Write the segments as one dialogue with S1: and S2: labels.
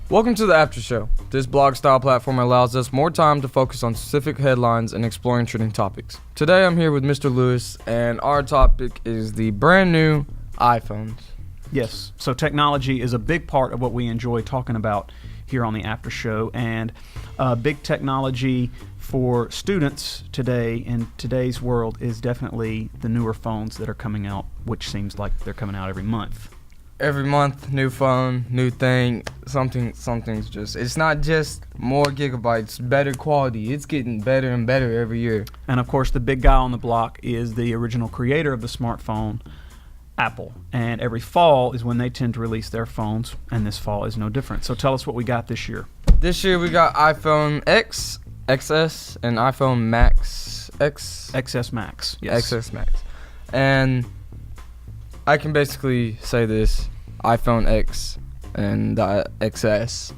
S1: Welcome to the After Show. This blog-style platform allows us more time to focus on specific headlines and exploring trending topics. Today I'm here with Mr. Lewis, and our topic is the brand new iPhones.
S2: Yes, so technology is a big part of what we enjoy talking about here on the After Show, and big technology for students today in today's world is definitely the newer phones that are coming out, which seems like they're coming out every month.
S1: Every month, new phone, new thing, something's just, it's not just more gigabytes, better quality. It's getting better and better every year.
S2: And of course, the big guy on the block is the original creator of the smartphone, Apple. And every fall is when they tend to release their phones, and this fall is no different. So tell us what we got this year.
S1: This year we got iPhone X, XS, and iPhone Max,
S2: XS Max, yes.
S1: XS Max. And I can basically say this, iPhone X and the XS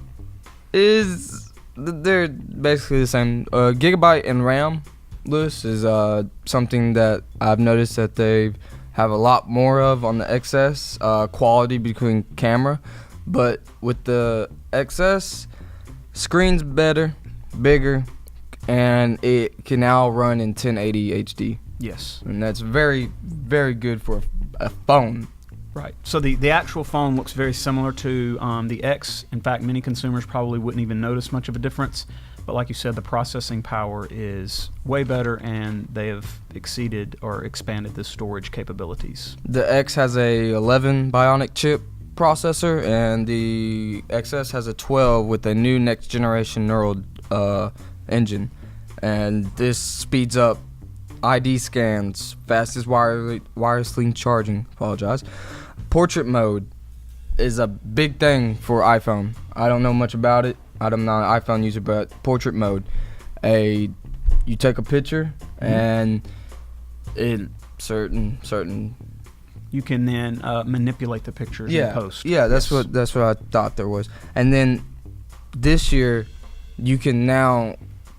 S1: they're basically the same. Gigabyte and RAM, Lewis, is something that I've noticed that they have a lot more of on the XS, quality between camera. But with the XS, screen's better, bigger, and it can now run in 1080 HD.
S2: Yes.
S1: And that's very, very good for a phone.
S2: Right. So the actual phone looks very similar to the X. In fact, many consumers probably wouldn't even notice much of a difference. But like you said, the processing power is way better, and they have exceeded or expanded the storage capabilities.
S1: The X has a 11 Bionic chip processor, and the XS has a 12 with a new next generation neural engine. And this speeds up ID scans, fastest wirelessly charging. Portrait mode is a big thing for iPhone. I don't know much about it. I'm not an iPhone user, but portrait mode, you take a picture and in certain
S2: you can then manipulate the pictures in post.
S1: Yeah, that's what I thought there was. And then this year you can now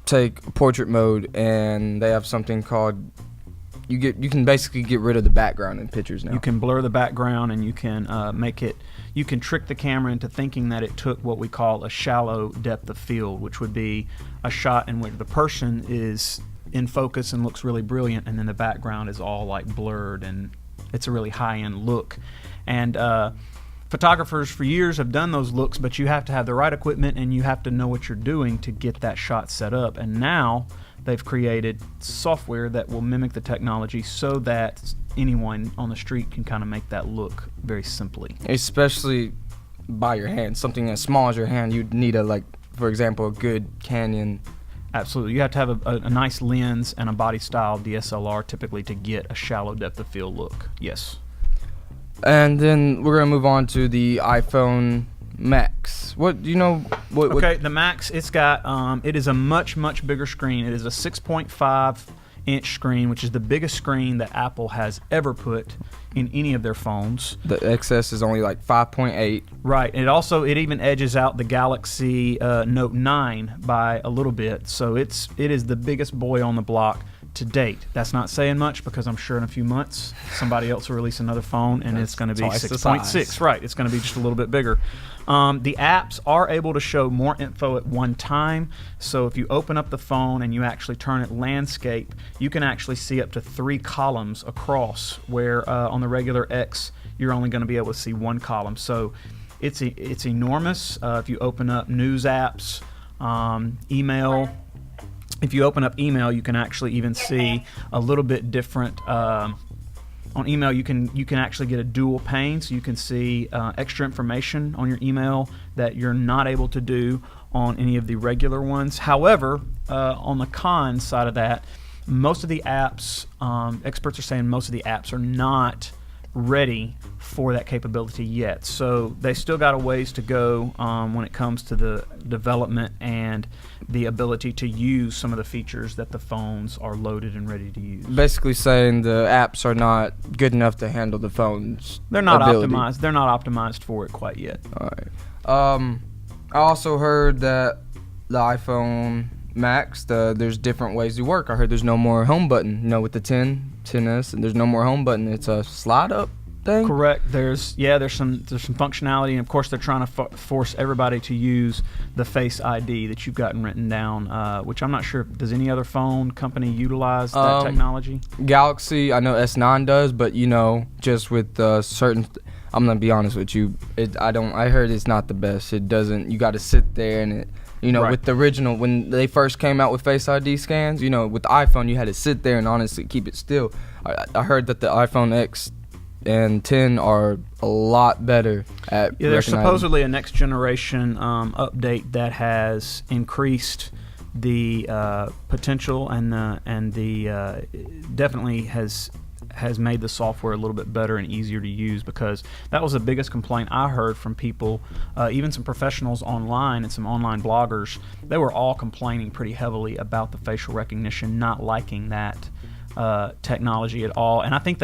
S1: take portrait mode, and they have something called you can basically get rid of the background in pictures now.
S2: You can blur the background, and you can you can trick the camera into thinking that it took what we call a shallow depth of field, which would be a shot in which the person is in focus and looks really brilliant, and then the background is all like blurred, and it's a really high-end look. And photographers for years have done those looks, but you have to have the right equipment, and you have to know what you're doing to get that shot set up. And now they've created software that will mimic the technology so that anyone on the street can kind of make that look very simply.
S1: Especially by your hand, something as small as your hand, you'd need for example, a good Canon.
S2: Absolutely. You have to have a nice lens and a body style DSLR typically to get a shallow depth of field look. Yes.
S1: And then we're going to move on to the iPhone Max. What do you know?
S2: Okay, the Max, it's got it is a much bigger screen. It is a 6.5-inch screen, which is the biggest screen that Apple has ever put in any of their phones.
S1: The XS is only like 5.8.
S2: Right. It even edges out the Galaxy Note 9 by a little bit. So it is the biggest boy on the block to date. That's not saying much, because I'm sure in a few months somebody else will release another phone, and it's going to be 6.6. Right, it's going to be just a little bit bigger. The apps are able to show more info at one time. So if you open up the phone and you actually turn it landscape, you can actually see up to 3 columns across, where on the regular X you're only going to be able to see 1 column. So it's enormous. If you open up news apps, email. If you open up email, you can actually even see a little bit different. On email, you can actually get a dual pane, so you can see extra information on your email that you're not able to do on any of the regular ones. However, on the con side of that, most of the apps, experts are saying most of the apps are not ready for that capability yet. So they still got a ways to go when it comes to the development and the ability to use some of the features that the phones are loaded and ready to use.
S1: Basically saying the apps are not good enough to handle the phone's
S2: They're not
S1: ability.
S2: optimized. They're not optimized for it quite yet.
S1: All right. I also heard that the iPhone Max, there's different ways to work. I heard there's no more home button. With the 10S, and there's no more home button. It's a slide up thing?
S2: Correct. There's some functionality, and of course they're trying to force everybody to use the Face ID that you've gotten written down, which I'm not sure. Does any other phone company utilize that technology?
S1: Galaxy, I know S9 does, but just with certain. I'm gonna be honest with you. I heard it's not the best. It doesn't. You got to sit there and
S2: Right.
S1: with the original when they first came out with Face ID scans. With the iPhone you had to sit there and honestly keep it still. I heard that the iPhone X and 10 are a lot better at.
S2: Yeah, there's supposedly a next generation update that has increased the potential and the definitely has made the software a little bit better and easier to use, because that was the biggest complaint I heard from people, even some professionals online and some online bloggers. They were all complaining pretty heavily about the facial recognition, not liking that technology at all. And I think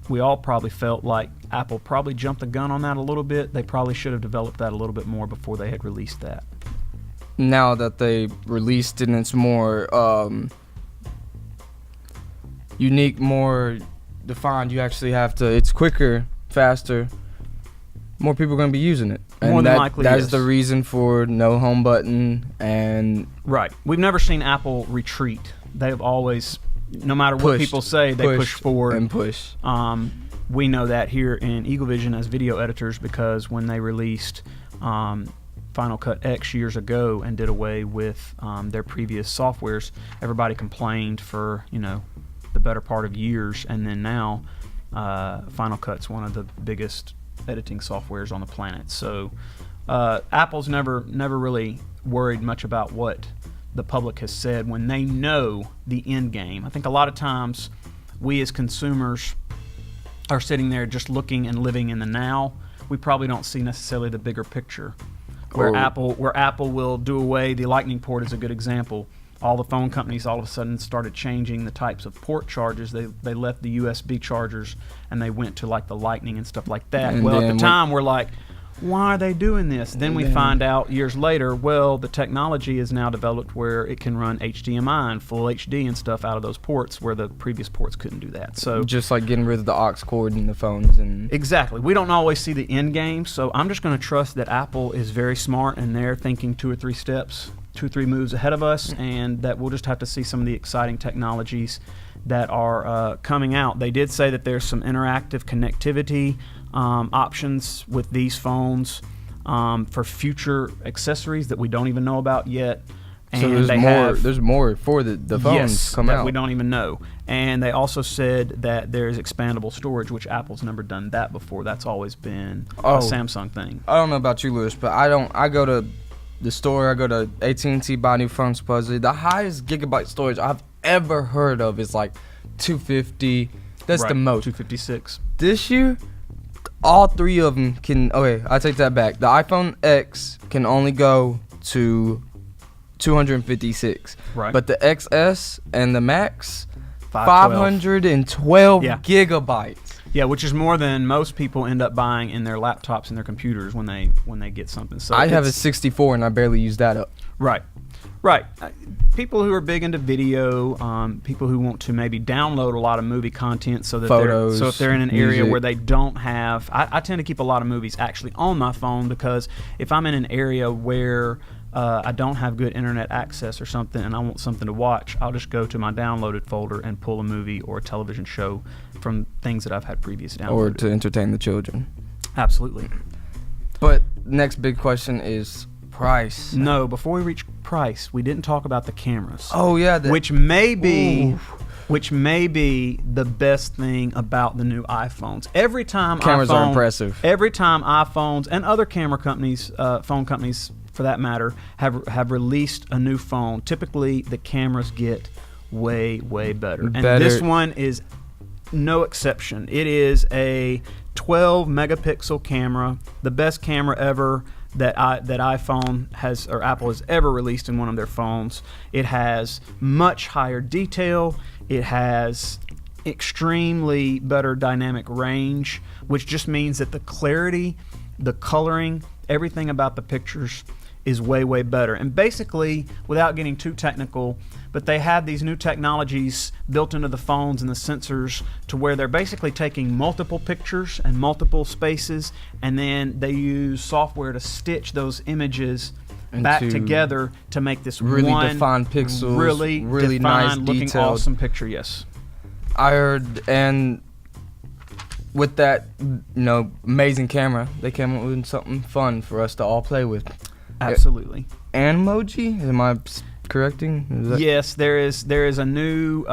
S2: we all probably felt like Apple probably jumped the gun on that a little bit. They probably should have developed that a little bit more before they had released that.
S1: Now that they released it and it's more unique, more defined, you actually have to, it's quicker, faster, more people are going to be using it. And
S2: more than likely,
S1: that
S2: yes.
S1: is the reason for no home button. And
S2: right. We've never seen Apple retreat. They've always, no matter what people say, they push forward.
S1: And push.
S2: We know that here in Eagle Vision as video editors, because when they released Final Cut X years ago and did away with their previous softwares, everybody complained for, the better part of years, and then now Final Cut's one of the biggest editing softwares on the planet. So Apple's never really worried much about what the public has said when they know the end game. I think a lot of times we as consumers are sitting there just looking and living in the now. We probably don't see necessarily the bigger picture. Where Apple will do away, the Lightning port is a good example. All the phone companies all of a sudden started changing the types of port chargers. They left the USB chargers and they went to like the Lightning and stuff like that.
S1: And
S2: well, at the time we're like, why are they doing this? Then we find out years later, well, the technology is now developed where it can run HDMI and full HD and stuff out of those ports, where the previous ports couldn't do that. So
S1: just like getting rid of the aux cord in the phones. And
S2: exactly. We don't always see the end game, so I'm just going to trust that Apple is very smart and they're thinking 2 or 3 steps, 2 or 3 moves ahead of us, and that we'll just have to see some of the exciting technologies that are coming out. They did say that there's some interactive connectivity options with these phones for future accessories that we don't even know about yet. And
S1: so there's more for the phones come
S2: that
S1: out.
S2: We don't even know. And they also said that there's expandable storage, which Apple's never done that before. That's always been a Samsung thing.
S1: I don't know about you, Lewis, but I go to the store, I go to AT&T, buy a new phone supposedly. The highest gigabyte storage I've ever heard of is like 250. That's the most.
S2: 256.
S1: This year, all 3 of them can. Okay, I take that back. The iPhone X can only go to 256.
S2: Right.
S1: But the XS and the Max,
S2: 512
S1: gigabytes.
S2: Yeah, which is more than most people end up buying in their laptops and their computers when they get something. So
S1: I have a 64 and I barely use that up.
S2: Right. People who are big into video, people who want to maybe download a lot of movie content, so that
S1: Photos,
S2: if they're in an area
S1: music.
S2: where they don't have, I tend to keep a lot of movies actually on my phone, because if I'm in an area where I don't have good internet access or something and I want something to watch, I'll just go to my downloaded folder and pull a movie or a television show from things that I've had previous downloaded.
S1: Or to entertain the children.
S2: Absolutely.
S1: But next big question is price.
S2: No, before we reach price, we didn't talk about the cameras.
S1: Oh yeah,
S2: which may be the best thing about the new iPhones. Every time
S1: cameras are impressive.
S2: Every time iPhones and other camera companies, phone companies for that matter, have released a new phone, typically the cameras get way better. And this one is no exception. It is a 12 megapixel camera, the best camera ever that iPhone has, or Apple has ever released in one of their phones. It has much higher detail. It has extremely better dynamic range, which just means that the clarity, the coloring, everything about the pictures is way, way better. And basically, without getting too technical, but they have these new technologies built into the phones and the sensors to where they're basically taking multiple pictures and multiple spaces, and then they use software to stitch those images back together to make this
S1: really
S2: one
S1: defined pixels,
S2: really
S1: defined,
S2: nice, looking
S1: detailed,
S2: awesome picture. Yes,
S1: I heard, and with that, amazing camera, they came up with something fun for us to all play with.
S2: absolutely.
S1: Animoji? Am I correcting?
S2: Yes, there is a new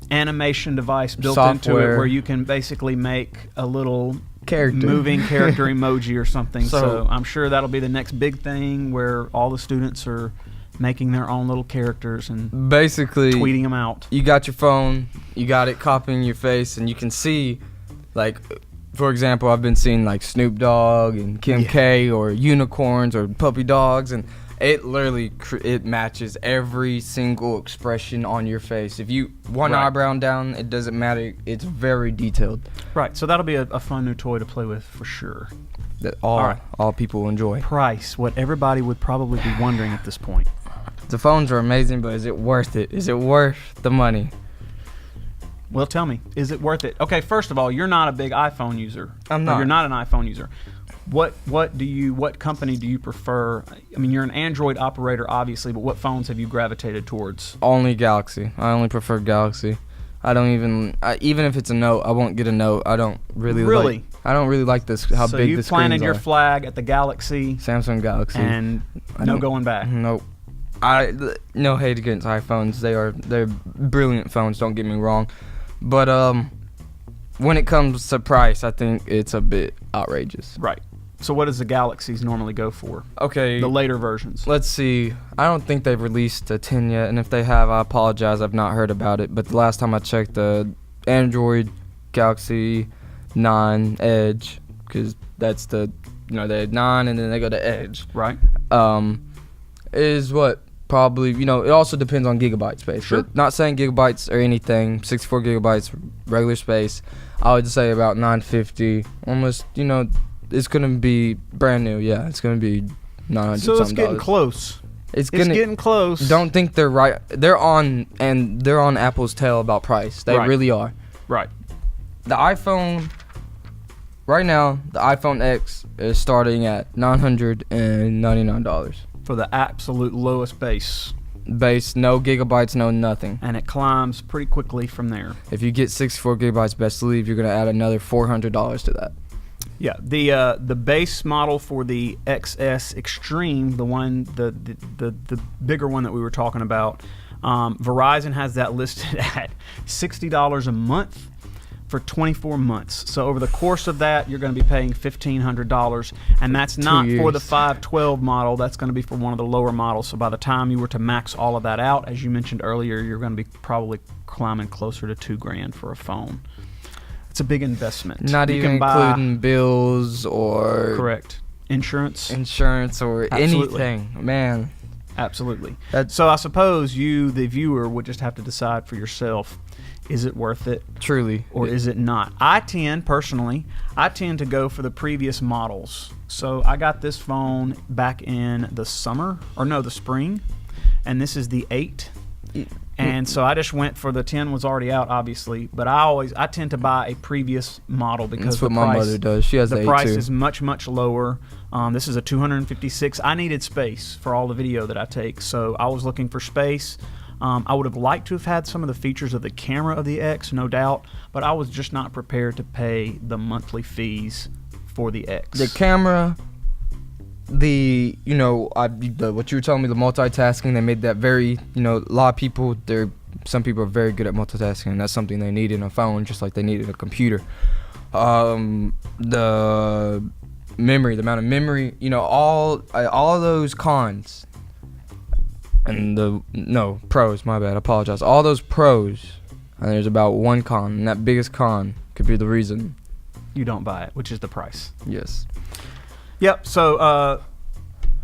S2: animation device built into it
S1: software
S2: where you can basically make a little
S1: character
S2: moving character emoji or something.
S1: So
S2: So I'm sure that'll be the next big thing where all the students are making their own little characters and
S1: basically
S2: tweeting them out.
S1: you got your phone, you got it copying your face, and you can see, like, for example, I've been seeing like Snoop Dogg and Kim K or unicorns or puppy dogs, and it literally it matches every single expression on your face. If you one
S2: Right.
S1: eyebrow down, it doesn't matter. It's very detailed.
S2: Right, so that'll be a fun new toy to play with for sure.
S1: That
S2: All right.
S1: all people will enjoy.
S2: Price, what everybody would probably be wondering at this point.
S1: The phones are amazing, but is it worth it? Is it worth the money?
S2: Well, tell me, is it worth it? Okay, first of all, you're not a big iPhone user.
S1: I'm
S2: Or
S1: not.
S2: You're not an iPhone user. What company do you prefer? I mean, you're an Android operator, obviously, but what phones have you gravitated towards?
S1: Only Galaxy. I only prefer Galaxy. I don't even if it's a Note, I won't get a Note. I don't really
S2: Really?
S1: I don't really like this how
S2: So
S1: big
S2: you
S1: the
S2: planted
S1: screens
S2: your
S1: are.
S2: flag at the Galaxy
S1: Samsung Galaxy.
S2: and
S1: I
S2: no
S1: don't-
S2: going back.
S1: Nope. No hate against iPhones. They're brilliant phones. Don't get me wrong, but when it comes to price, I think it's a bit outrageous.
S2: Right. So what does the Galaxies normally go for?
S1: Okay.
S2: The later versions.
S1: Let's see. I don't think they've released a 10 yet, and if they have, I apologize. I've not heard about it. But the last time I checked, the Android Galaxy 9 Edge, because that's they had 9 and then they go to Edge.
S2: Right.
S1: Is what probably it also depends on gigabyte space.
S2: Sure.
S1: But not saying gigabytes or anything. 64 gigabytes regular space. I would say about 950. Almost it's gonna be brand new. Yeah, it's gonna be 900.
S2: So it's
S1: something
S2: getting
S1: dollars.
S2: close.
S1: It's
S2: It's getting close.
S1: Don't think they're right. They're on Apple's tail about price. They
S2: Right.
S1: really are.
S2: Right.
S1: The iPhone right now, the iPhone X is starting at $999.
S2: For the absolute lowest base.
S1: Base, no gigabytes, no nothing.
S2: And it climbs pretty quickly from there.
S1: If you get 64 gigabytes, best believe you're gonna add another $400 to that.
S2: Yeah, the base model for the XS Extreme, the bigger one that we were talking about, Verizon has that listed at $60 a month for 24 months. So over the course of that, you're going to be paying $1,500, and that's not for the
S1: years.
S2: 512 model. That's going to be for one of the lower models. So by the time you were to max all of that out, as you mentioned earlier, you're going to be probably climbing closer to $2,000 for a phone. It's a big investment.
S1: Not
S2: You
S1: even
S2: can buy-
S1: including bills or
S2: correct insurance.
S1: insurance or
S2: Absolutely.
S1: anything. Man,
S2: Absolutely.
S1: That's-
S2: So I suppose you, the viewer, would just have to decide for yourself: is it worth it,
S1: truly.
S2: or is it not? I tend to go for the previous models. So I got this phone back in the spring, and this is the 8. And so I just went for the 10 was already out, obviously, but I tend to buy a previous model because
S1: That's what
S2: the
S1: my
S2: price,
S1: mother does. She has
S2: the
S1: the
S2: price
S1: 8
S2: is
S1: too.
S2: much lower. This is a 256. I needed space for all the video that I take, so I was looking for space. I would have liked to have had some of the features of the camera of the X, no doubt, but I was just not prepared to pay the monthly fees for the X.
S1: The camera, what you were telling me, the multitasking, they made that very, a lot of people, some people are very good at multitasking, and that's something they need in a phone, just like they need in a computer. The memory, the amount of memory, all of those cons, and pros, my bad, I apologize. All those pros, and there's about one con, and that biggest con could be the reason.
S2: you don't buy it, which is the price.
S1: Yes.
S2: Yep. So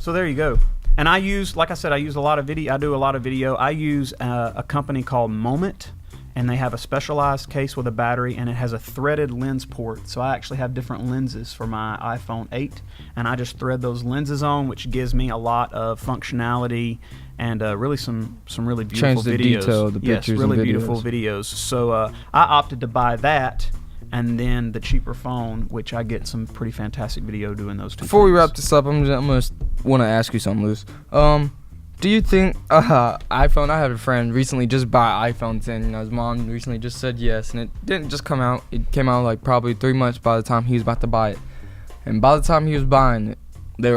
S2: there you go. And I use, like I said, I use a lot of video. I do a lot of video. I use a company called Moment, and they have a specialized case with a battery, and it has a threaded lens port. So I actually have different lenses for my iPhone 8, and I just thread those lenses on, which gives me a lot of functionality and really some really beautiful
S1: Change the
S2: videos.
S1: detail of the
S2: Yes,
S1: pictures
S2: really
S1: and
S2: beautiful videos. So I opted to buy that, and then the cheaper phone, which I get some pretty fantastic video doing those two.
S1: Before we
S2: things.
S1: wrap this up, I'm gonna want to ask you something, Luz. Do you think iPhone? I had a friend recently just buy iPhone 10. You know, his mom recently just said yes, and it didn't just come out. It came out like probably 3 months by the time he was about to buy it. And by the time he was buying it, they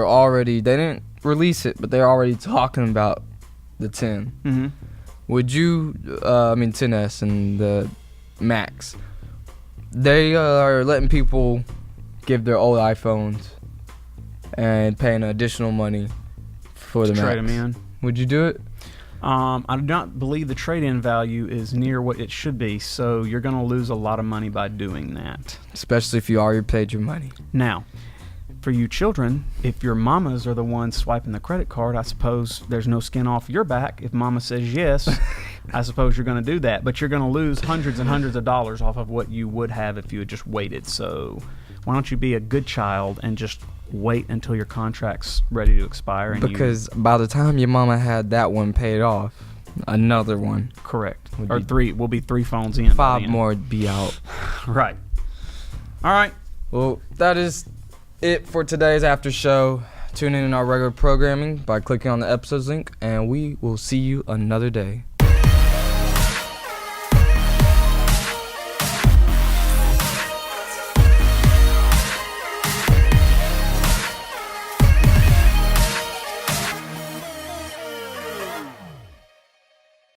S1: didn't release it, but they're already talking about the 10.
S2: Mm-hmm.
S1: Would you, 10S and the Max, they are letting people give their old iPhones and paying additional money for the Max.
S2: Trade them in.
S1: Would you do it?
S2: I do not believe the trade-in value is near what it should be, so you're going to lose a lot of money by doing that.
S1: Especially if you already paid your money.
S2: Now, for you children, if your mamas are the ones swiping the credit card, I suppose there's no skin off your back. If mama says yes, I suppose you're going to do that. But you're going to lose hundreds and hundreds of dollars off of what you would have if you had just waited. So why don't you be a good child and just wait until your contract's ready to expire? And
S1: Because by the time your mama had that one paid off, another one.
S2: Correct.
S1: Would
S2: Or
S1: be-
S2: three. We'll be 3 phones in. by
S1: 5
S2: the end.
S1: more would be out.
S2: Right. All right.
S1: Well, that is it for today's after show. Tune in our regular programming by clicking on the episodes link, and we will see you another day.